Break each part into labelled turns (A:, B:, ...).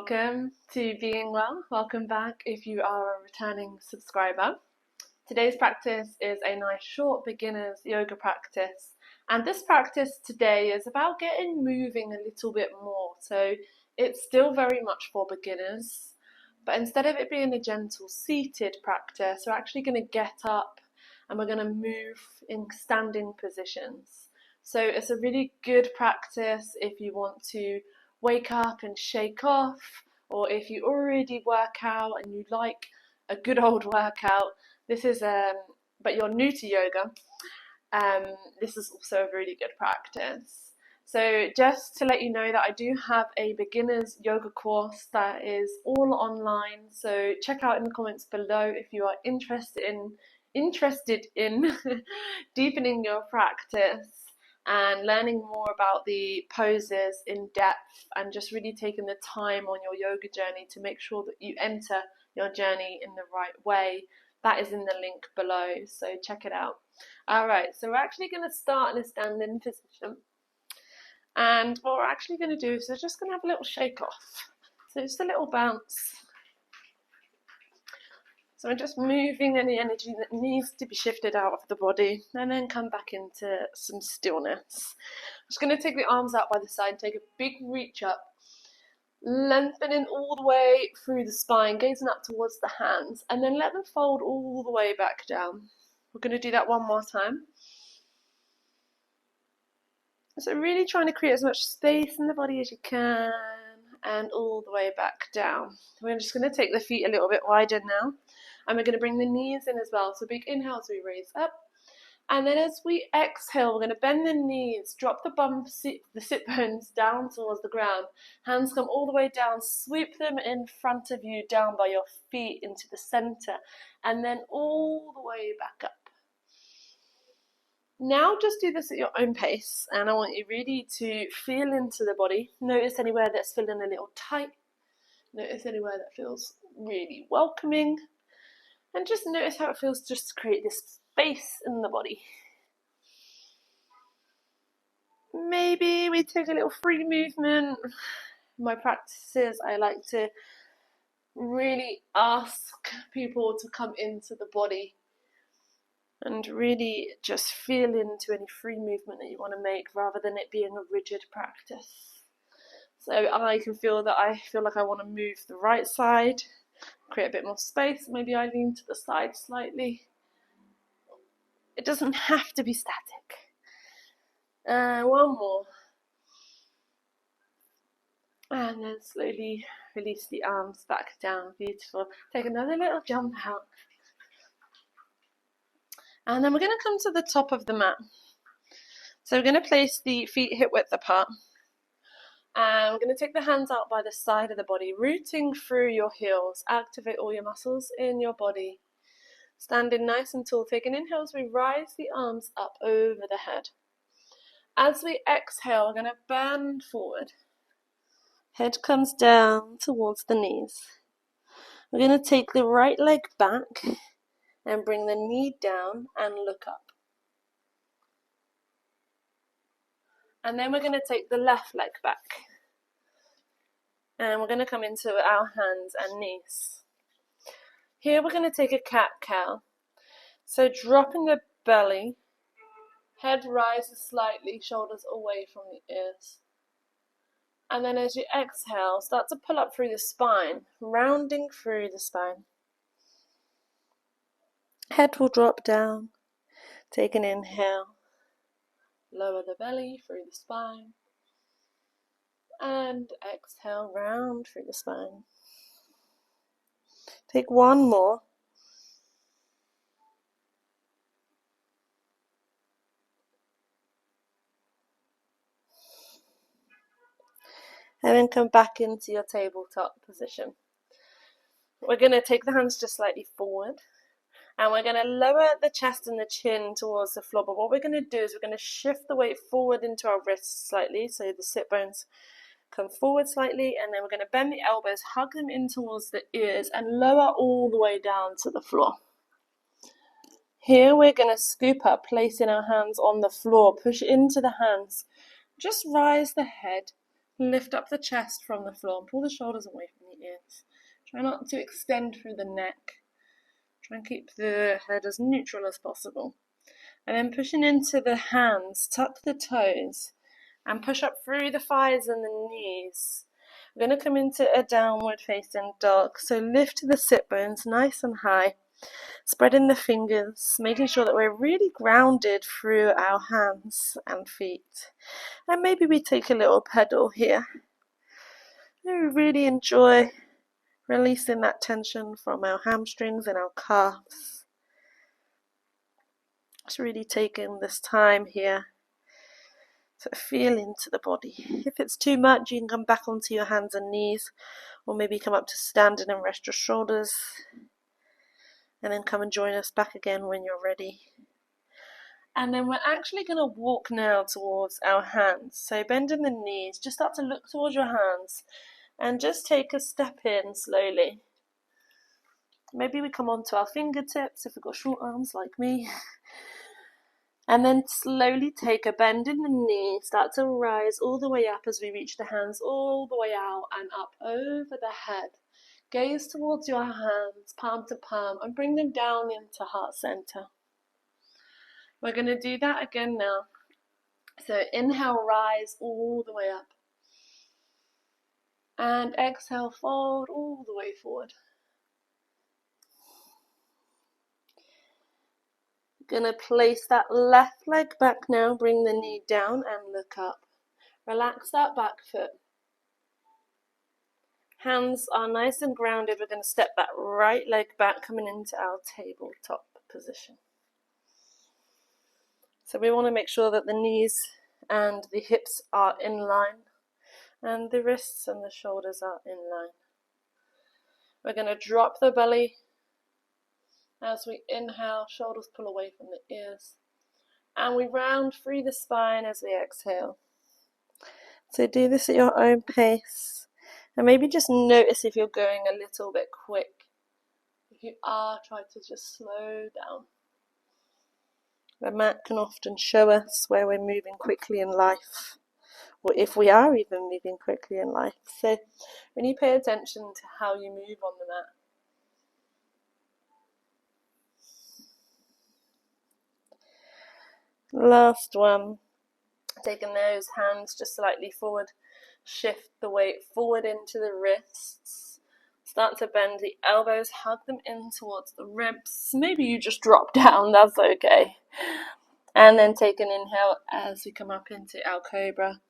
A: Welcome to Being Well. Welcome back if you are a returning subscriber. Today's practice is a nice short beginner's yoga practice, and this practice today is about getting moving a little bit more. So it's still very much for beginners, but instead of it being a gentle seated practice, we're actually going to get up and we're going to move in standing positions. So it's a really good practice if you want to wake up and shake off, or if you already work out and you like a good old workout. This is but you're new to yoga, this is also a really good practice. So just to let you know that I do have a beginner's yoga course that is all online, so check out in the comments below if you are interested in deepening your practice and learning more about the poses in depth, and just really taking the time on your yoga journey to make sure that you enter your journey in the right way. That is in the link below, so check it out. Alright, so we're actually going to start in a standing position, and what we're actually going to do is we're just going to have a little shake off, so just a little bounce. So I'm just moving any energy that needs to be shifted out of the body, and then come back into some stillness. I'm just going to take the arms out by the side, take a big reach up, lengthening all the way through the spine, gazing up towards the hands, and then let them fold all the way back down. We're going to do that one more time. So really trying to create as much space in the body as you can, and all the way back down. We're just going to take the feet a little bit wider now, and we're going to bring the knees in as well. So big inhale as we raise up, and then as we exhale, we're going to bend the knees, drop the sit bones down towards the ground. Hands come all the way down, sweep them in front of you, down by your feet into the center, and then all the way back up. Now just do this at your own pace, and I want you really to feel into the body. Notice anywhere that's feeling a little tight. Notice anywhere that feels really welcoming. And just notice how it feels just to create this space in the body. Maybe we take a little free movement. In my practices, I like to really ask people to come into the body and really just feel into any free movement that you want to make, rather than it being a rigid practice. So I can feel that I feel like I want to move the right side, create a bit more space. Maybe I lean to the side slightly. It doesn't have to be static. One more. And then slowly release the arms back down. Beautiful. Take another little jump out. And then we're going to come to the top of the mat. So we're going to place the feet hip width apart. And we're going to take the hands out by the side of the body, rooting through your heels. Activate all your muscles in your body. Standing nice and tall. Take an inhale as we rise the arms up over the head. As we exhale, we're going to bend forward. Head comes down towards the knees. We're going to take the right leg back and bring the knee down and look up. And then we're going to take the left leg back. And we're going to come into our hands and knees. Here we're going to take a cat-cow. So dropping the belly, head rises slightly, shoulders away from the ears. And then as you exhale, start to pull up through the spine, rounding through the spine. Head will drop down. Take an inhale. Lower the belly through the spine. And exhale, round through the spine. Take one more. And then come back into your tabletop position. We're going to take the hands just slightly forward. And we're going to lower the chest and the chin towards the floor. But what we're going to do is we're going to shift the weight forward into our wrists slightly. So the sit bones come forward slightly. And then we're going to bend the elbows, hug them in towards the ears, and lower all the way down to the floor. Here we're going to scoop up, placing our hands on the floor. Push into the hands. Just rise the head. Lift up the chest from the floor and pull the shoulders away from the ears. Try not to extend through the neck. Try and keep the head as neutral as possible. And then pushing into the hands, tuck the toes and push up through the thighs and the knees. We're going to come into a downward facing dog. So lift the sit bones nice and high, spreading the fingers, making sure that we're really grounded through our hands and feet. And maybe we take a little pedal here. We really enjoy releasing that tension from our hamstrings and our calves. Just really taking this time here to feel into the body. If it's too much, you can come back onto your hands and knees, or maybe come up to standing and rest your shoulders, and then come and join us back again when you're ready. And then we're actually going to walk now towards our hands. So bending the knees, just start to look towards your hands and just take a step in slowly. Maybe we come onto our fingertips if we've got short arms like me. And then slowly take a bend in the knee, start to rise all the way up as we reach the hands all the way out and up over the head. Gaze towards your hands, palm to palm, and bring them down into heart center. We're going to do that again now. So inhale, rise all the way up. And exhale, fold all the way forward. Gonna place that left leg back now, bring the knee down and look up. Relax that back foot. Hands are nice and grounded. We're going to step that right leg back, coming into our tabletop position. So we want to make sure that the knees and the hips are in line and the wrists and the shoulders are in line. We're going to drop the belly. As we inhale, shoulders pull away from the ears. And we round through the spine as we exhale. So do this at your own pace. And maybe just notice if you're going a little bit quick. If you are, try to just slow down. The mat can often show us where we're moving quickly in life, or if we are even moving quickly in life. So really pay attention to how you move on the mat. Last one, taking those hands just slightly forward, shift the weight forward into the wrists, start to bend the elbows, hug them in towards the ribs, maybe you just drop down, that's okay. And then take an inhale as we come up into our cobra.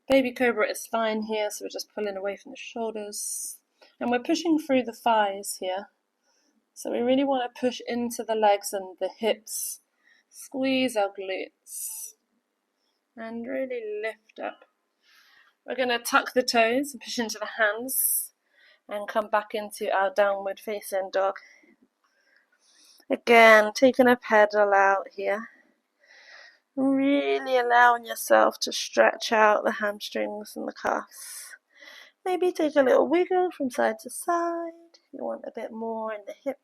A: Baby cobra is fine here, so we're just pulling away from the shoulders, and we're pushing through the thighs here, so we really want to push into the legs and the hips. Squeeze our glutes and really lift up. We're going to tuck the toes and push into the hands and come back into our downward facing dog. Again, taking a pedal out here. Really allowing yourself to stretch out the hamstrings and the calves. Maybe take a little wiggle from side to side. You want a bit more in the hips.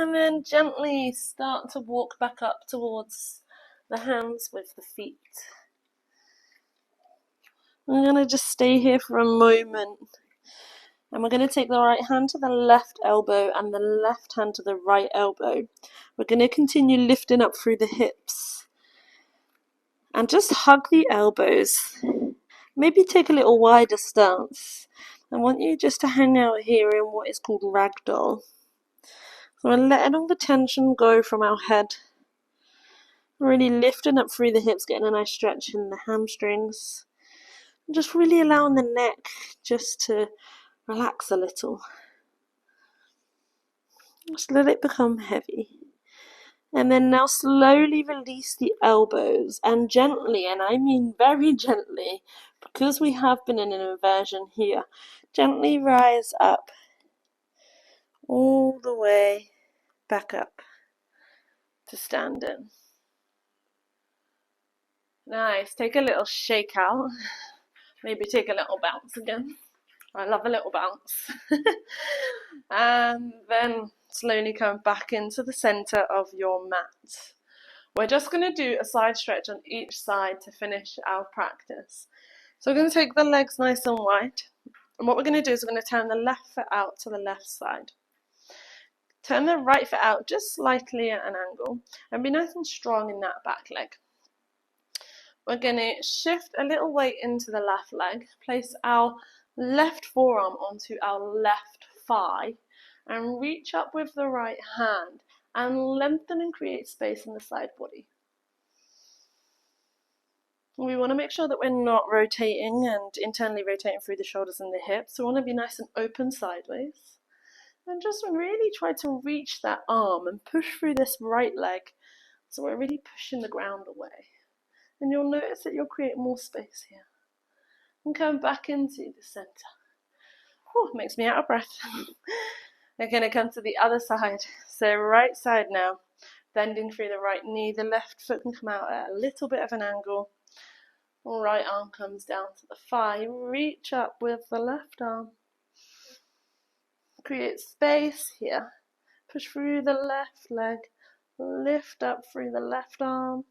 A: And then gently start to walk back up towards the hands with the feet. I'm going to just stay here for a moment. And we're going to take the right hand to the left elbow and the left hand to the right elbow. We're going to continue lifting up through the hips. And just hug the elbows. Maybe take a little wider stance. I want you just to hang out here in what is called ragdoll. So we're letting all the tension go from our head. Really lifting up through the hips, getting a nice stretch in the hamstrings. And just really allowing the neck just to relax a little. Just let it become heavy. And then now slowly release the elbows, and gently, and I mean very gently, because we have been in an inversion here, gently rise up all the way back up to standing. Nice. Take a little shake out. Maybe take a little bounce again. I love a little bounce. And then slowly come back into the center of your mat. We're just going to do a side stretch on each side to finish our practice. So we're going to take the legs nice and wide, and what we're going to do is we're going to turn the left foot out to the left side. Turn the right foot out just slightly at an angle and be nice and strong in that back leg. We're going to shift a little weight into the left leg, place our left forearm onto our left thigh, and reach up with the right hand and lengthen and create space in the side body. We want to make sure that we're not rotating and internally rotating through the shoulders and the hips. We want to be nice and open sideways. And just really try to reach that arm and push through this right leg. So we're really pushing the ground away. And you'll notice that you'll create more space here. And come back into the center. Whew, makes me out of breath. We're going to come to the other side. So right side now. Bending through the right knee. The left foot can come out at a little bit of an angle. Right arm comes down to the thigh. Reach up with the left arm. Create space here. Push through the left leg. Lift up through the left arm.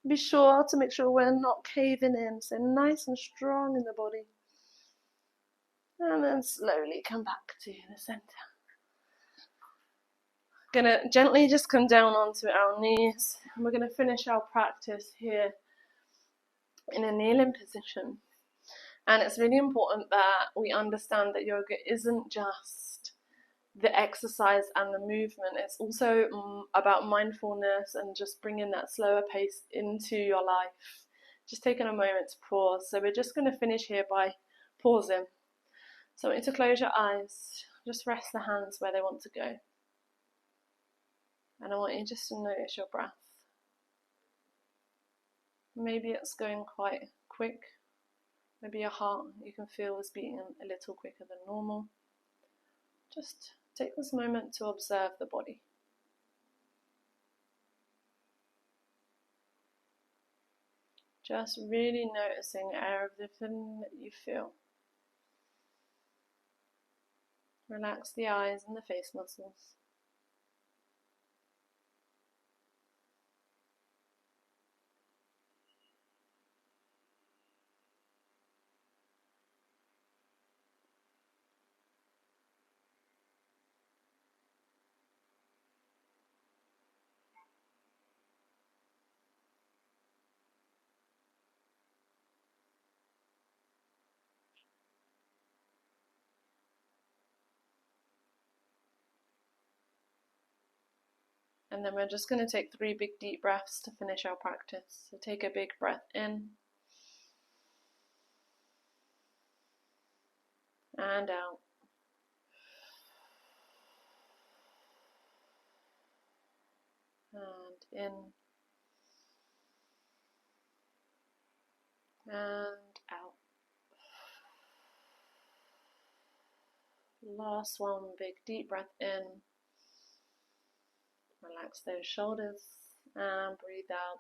A: Be sure to make sure we're not caving in. So nice and strong in the body. And then slowly come back to the center. Gonna gently just come down onto our knees. And we're gonna finish our practice here in a kneeling position. And it's really important that we understand that yoga isn't just the exercise and the movement. It's also about mindfulness and just bringing that slower pace into your life. Just taking a moment to pause. So we're just going to finish here by pausing. So I want you to close your eyes. Just rest the hands where they want to go. And I want you just to notice your breath. Maybe it's going quite quick. Maybe your heart you can feel is beating a little quicker than normal. Just take this moment to observe the body. Just really noticing everything that you feel. Relax the eyes and the face muscles. And then we're just going to take 3 big deep breaths to finish our practice. So take a big breath in and out. And in and out. Last one, big deep breath in. Relax those shoulders and breathe out.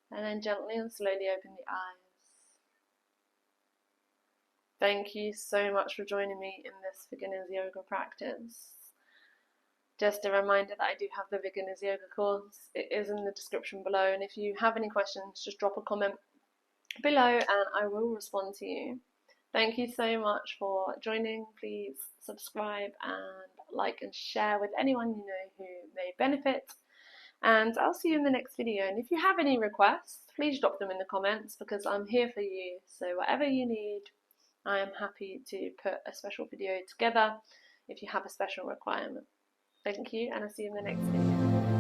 A: And then gently and slowly open the eyes. Thank you so much for joining me in this beginner's yoga practice. Just a reminder that I do have the beginner's yoga course. It is in the description below, and if you have any questions, just drop a comment below and I will respond to you. Thank you so much for joining. Please subscribe and like and share with anyone you know who may benefit. And I'll see you in the next video. And if you have any requests, please drop them in the comments because I'm here for you. So whatever you need, I am happy to put a special video together if you have a special requirement. Thank you, and I'll see you in the next video.